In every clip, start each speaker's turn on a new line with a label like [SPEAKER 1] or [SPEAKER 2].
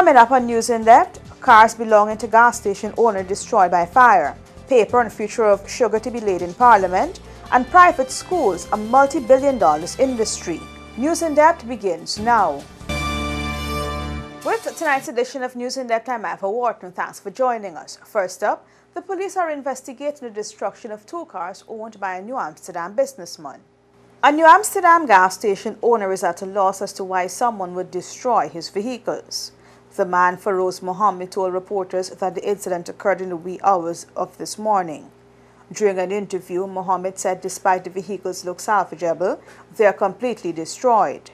[SPEAKER 1] Coming up on News in Depth, cars belonging to gas station owner destroyed by fire, paper on future of sugar to be laid in Parliament, and private schools, a multi-billion-dollar industry. News in Depth begins now. With tonight's edition of News in Depth, I'm Eva Wharton. Thanks for joining us. First up, the police are investigating the destruction of 2 cars owned by a New Amsterdam businessman. A New Amsterdam gas station owner is at a loss as to why someone would destroy his vehicles. The man, Feroz Mohammed, told reporters that the incident occurred in the wee hours of this morning. During an interview, Mohammed said despite the vehicles look salvageable, they are completely destroyed.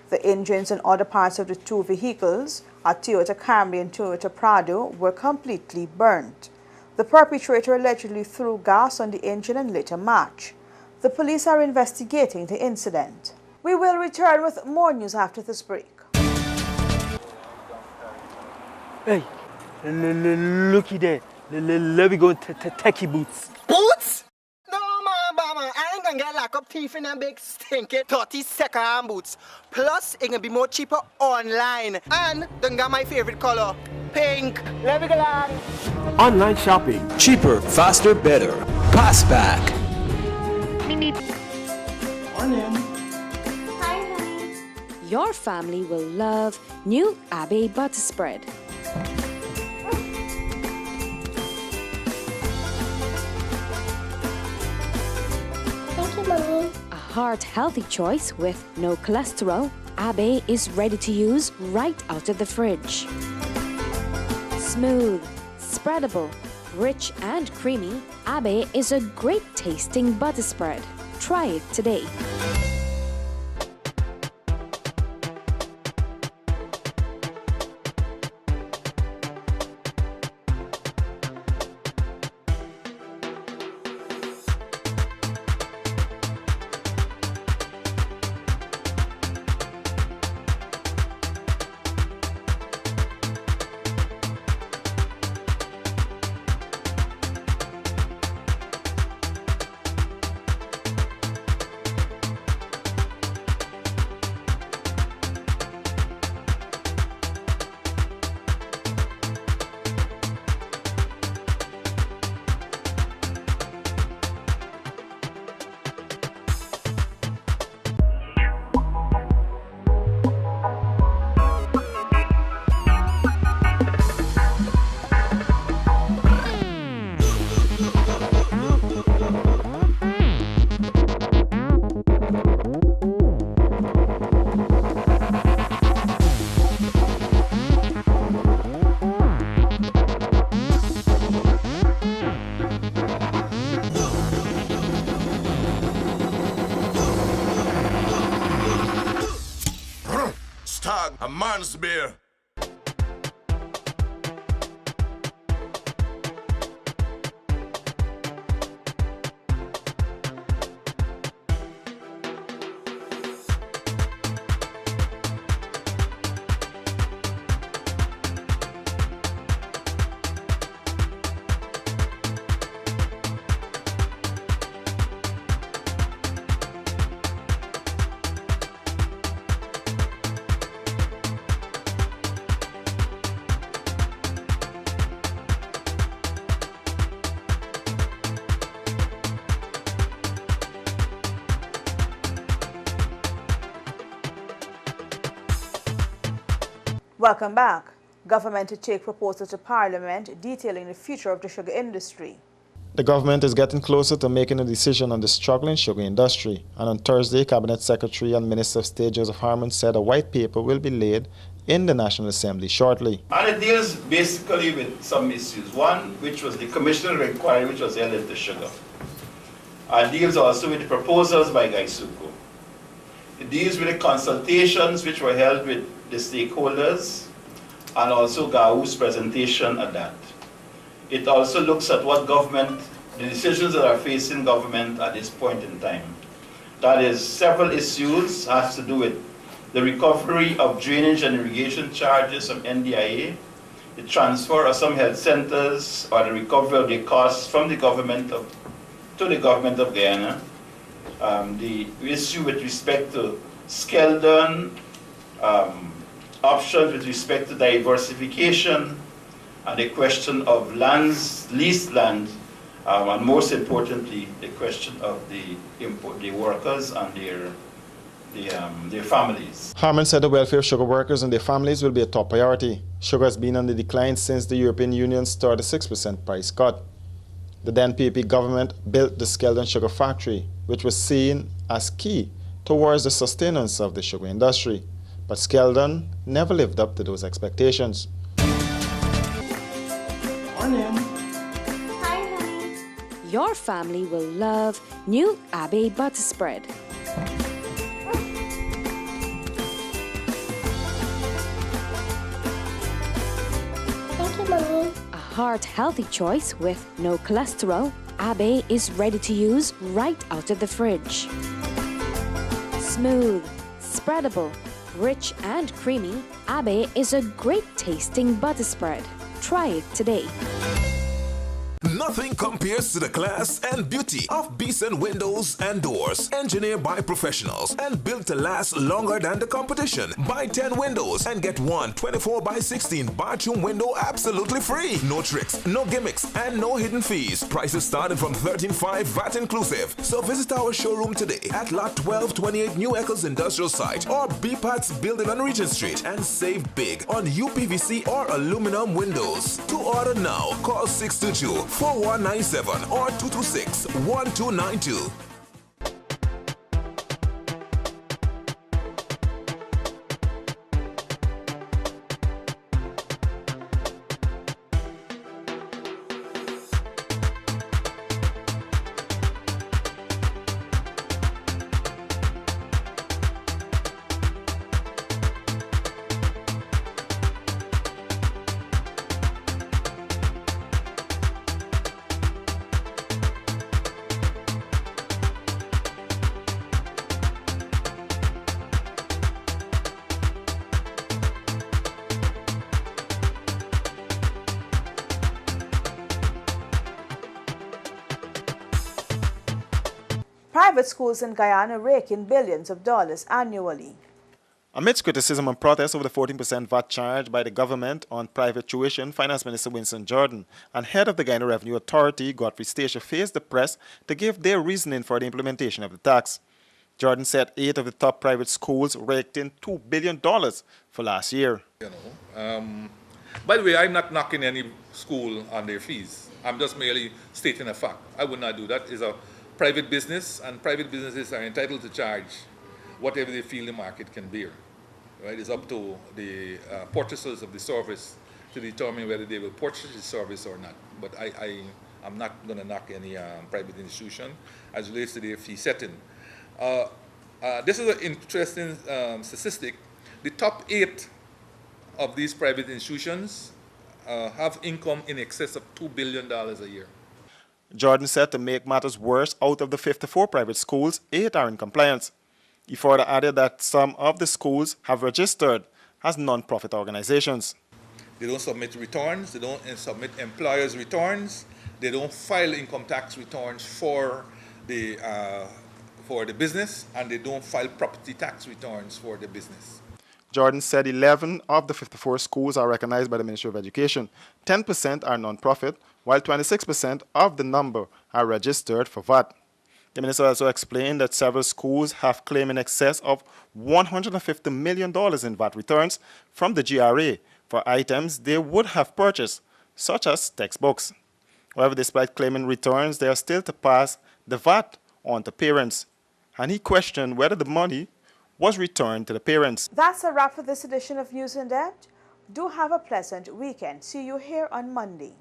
[SPEAKER 1] The engines and other parts of the 2 vehicles, a Toyota Camry and Toyota Prado, were completely burnt. The perpetrator allegedly threw gas on the engine and lit a match. The police are investigating the incident. We will return with more news after this break.
[SPEAKER 2] Hey, looky there. Let me go techie boots.
[SPEAKER 3] Boots? No, mama, I ain't gonna get lock up teeth in them big stinky 30-second boots. Plus, it can be more cheaper online. And then got my favorite color, pink. Let me go along.
[SPEAKER 4] Online shopping.
[SPEAKER 5] Cheaper, faster, better. Passback.
[SPEAKER 3] Morning.
[SPEAKER 6] Hi, honey. Your family will love new Abbey butter spread.
[SPEAKER 7] Thank you, Mommy.
[SPEAKER 6] A heart-healthy choice with no cholesterol, Abbey is ready to use right out of the fridge. Smooth, spreadable, rich and creamy, Abbey is a great tasting butter spread. Try it today.
[SPEAKER 8] Stag, a man's beer.
[SPEAKER 1] Welcome back. Government to take proposal to Parliament detailing the future of the sugar industry.
[SPEAKER 9] The government is getting closer to making a decision on the struggling sugar industry, and on Thursday, Cabinet Secretary and Minister of State Joseph Harmon said a white paper will be laid in the National Assembly shortly.
[SPEAKER 10] And it deals basically with some issues. One, which was the commissioner inquiry, which was held into sugar. And deals also with the proposals by Gaisuku. It deals with the consultations which were held with the stakeholders, and also GAU's presentation at that. It also looks at what government, the decisions that are facing government at this point in time. That is, several issues has to do with the recovery of drainage and irrigation charges from NDIA, the transfer of some health centers, or the recovery of the costs from the government to the government of Guyana, the issue with respect to Skeldon, options with respect to diversification and the question of lands, leased land, and most importantly, the question of the workers and their families.
[SPEAKER 9] Harman said the welfare of sugar workers and their families will be a top priority. Sugar has been on the decline since the European Union started a 6% price cut. The then PAP government built the Skeldon Sugar Factory, which was seen as key towards the sustenance of the sugar industry. But Skeldon never lived up to those expectations.
[SPEAKER 6] Your family will love new Abe butter spread.
[SPEAKER 7] Thank you, Mommy.
[SPEAKER 6] A heart-healthy choice with no cholesterol, Abe is ready to use right out of the fridge. Smooth, spreadable, rich and creamy, Abe is a great tasting butter spread. Try it today.
[SPEAKER 5] Nothing compares to the class and beauty of Beeson Windows and Doors, engineered by professionals and built to last longer than the competition. Buy 10 windows and get one 24x16 bathroom window absolutely free. No tricks, no gimmicks, and no hidden fees. Prices starting from $13.5 VAT inclusive. So visit our showroom today at Lot 1228 New Eccles Industrial Site or BPAT's building on Regent Street and save big on UPVC or aluminum windows. To order now, call 622-4197 or 226-1292.
[SPEAKER 1] Private schools in Guyana rake in billions of dollars annually.
[SPEAKER 9] Amidst criticism and protests over the 14% VAT charge by the government on private tuition, Finance Minister Winston Jordan and head of the Guyana Revenue Authority, Godfrey Stacia, faced the press to give their reasoning for the implementation of the tax. Jordan said 8 of the top private schools raked in $2 billion for last year.
[SPEAKER 11] By the way, I'm not knocking any school on their fees. I'm just merely stating a fact. I would not do that. It's a private business, and private businesses are entitled to charge whatever they feel the market can bear. Right? It's up to the purchasers of the service to determine whether they will purchase the service or not. But I'm not going to knock any private institution as relates to their fee setting. This is an interesting statistic. The top 8 of these private institutions have income in excess of $2 billion a year.
[SPEAKER 9] Jordan said to make matters worse, out of the 54 private schools, 8 are in compliance. He further added that some of the schools have registered as non-profit organizations.
[SPEAKER 11] They don't submit returns, they don't submit employers' returns, they don't file income tax returns for the business, and they don't file property tax returns for the business.
[SPEAKER 9] Jordan said 11 of the 54 schools are recognized by the Ministry of Education. 10% are non-profit, while 26% of the number are registered for VAT. The minister also explained that several schools have claimed in excess of $150 million in VAT returns from the GRA for items they would have purchased, such as textbooks. However, despite claiming returns, they are still to pass the VAT on to parents. And he questioned whether the money was returned to the parents.
[SPEAKER 1] That's a wrap for this edition of News in Depth. Do have a pleasant weekend. See you here on Monday.